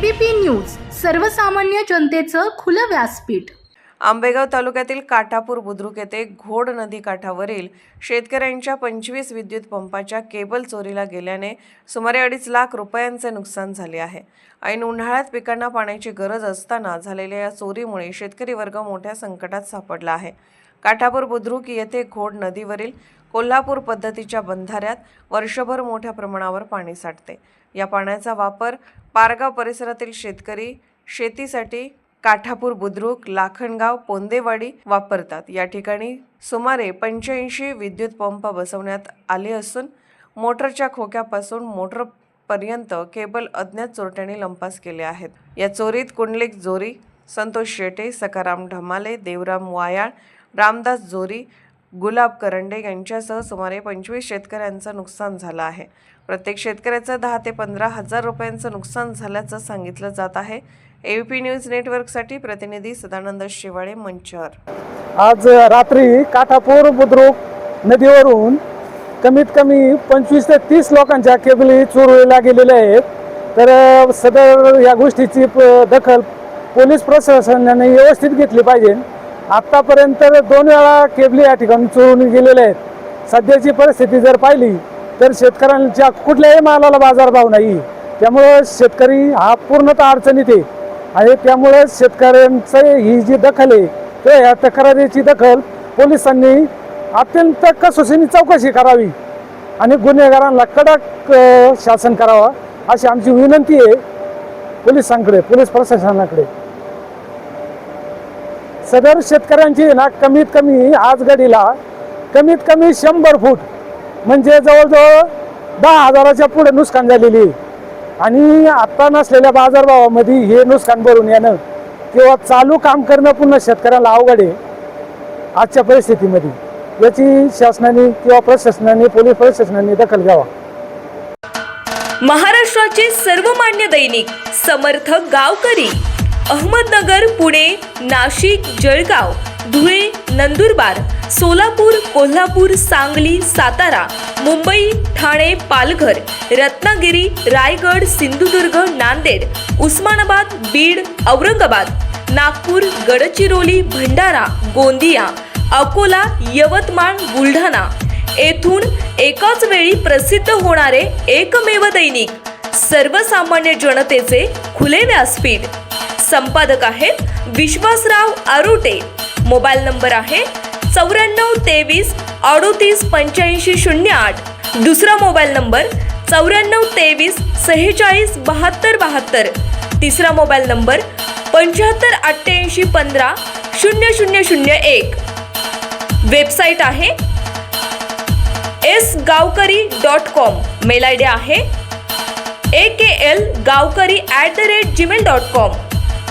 ABP news, सर्वसामान्य जनतेचं खुलं व्यासपीठ। आंबेगाव तालुक्यातील काठापूर बुद्रुक येथे घोड नदी काठावरील शेतकऱ्यांच्या 25 विद्युत पंपाच्या केबल चोरीला गेल्याने सुमारे 2.5 लाख रुपयांचे नुकसान झाले आहे। ऐन उन्हाळ्यात पिकांना पाण्याची गरज असताना झालेल्या या चोरीमुळे शेतकरी वर्ग मोठ्या संकटात सापडला आहे। काठापूर बुद्रुक येथे घोड नदीवरील कोल्हापूर पद्धतीच्या बंधाऱ्यात वर्षभर मोठ्या प्रमाणावर पाणी साठते। या पाण्याचा वापर पारगाव परिसरातील शेतकरी शेतीसाठी काठापूर बुद्रुक, लाखणगाव, पोंदेवाडी वापरतात। या ठिकाणी सुमारे 85 विद्युत पंप बसवण्यात आले असून मोटरच्या खोक्यापासून मोटरपर्यंत केबल अज्ञात चोरट्यांनी लंपास केले आहेत। या चोरीत कुंडलिक जोरी, संतोष शेटे, सकाराम ढमाले, देवराम वायाळ, रामदास जोरी, गुलाब करंडे यांच्यासह सुमारे 25 शेतकऱ्यांचं नुकसान झालं आहे। प्रत्येक शेतकऱ्याचं 10 ते 15 हजार रुपयांचं नुकसान झाल्याचं सांगितलं जात आहे। ABP न्यूज नेटवर्कसाठी प्रतिनिधी सदानंद शेवाळे, मंचर। आज रात्री काठापूर बुद्रुक नदीवरून कमीत कमी 25 ते 30 लोकांच्या केबली चोरीला गेलेल्या आहेत। तर सदर या गोष्टीची दखल पोलीस प्रशासनाने व्यवस्थित घेतली पाहिजे। आतापर्यंत 2 वेळा केबली या ठिकाणी चोरून गेलेल्या आहेत। सध्याची परिस्थिती जर पाहिली तर शेतकऱ्यांच्या कुठल्याही मालाला बाजारभाव नाही, त्यामुळे शेतकरी हा पूर्णतः अडचणीत आहे आणि त्यामुळे शेतकऱ्यांची ही जी दखल आहे तर या तक्रारीची दखल पोलिसांनी अत्यंत कसोशीने चौकशी करावी आणि गुन्हेगारांना कडक शासन करावा अशी आमची विनंती आहे पोलिसांकडे, पोलीस प्रशासनाकडे। सदर शेतकऱ्यांची ना कमीत कमी आज घडीला कमीत कमी 100 फूट म्हणजे जवळजवळ 10,000च्या पुढे नुकसान झालेली आहे आणि आता नसलेल्या बाजारभावामध्ये हे नुकसान भरून येणं किंवा चालू काम करणं पुन्हा शेतकऱ्याला अवघड आहे आजच्या परिस्थितीमध्ये। याची शासनाने किंवा प्रशासनाने, पोलीस प्रशासनाने दखल घ्यावा। महाराष्ट्राचे सर्वमान्य दैनिक समर्थ गावकरी अहमदनगर, पुणे, नाशिक, जळगाव, धुळे, नंदुरबार, सोलापूर, कोल्हापूर, सांगली, सातारा, मुंबई, ठाणे, पालघर, रत्नागिरी, रायगड, सिंधुदुर्ग, नांदेड, उस्मानाबाद, बीड, औरंगाबाद, नागपूर, गडचिरोली, भंडारा, गोंदिया, अकोला, यवतमाळ, बुलढाणा येथून एकाच वेळी प्रसिद्ध होणारे एकमेव दैनिक, सर्वसामान्य जनतेचे खुले व्यासपीठ। संपादक आहेत विश्वासराव आरोटे। मोबाईल नंबर आहे 94 23 38 85 08। दुसरा मोबाईल नंबर 94 23 46 72 72। तिसरा मोबाईल नंबर 75 88 15 0001। वेबसाईट आहे sgavkari.com। मेल आयडी आहे akl gavkari@gmail.com।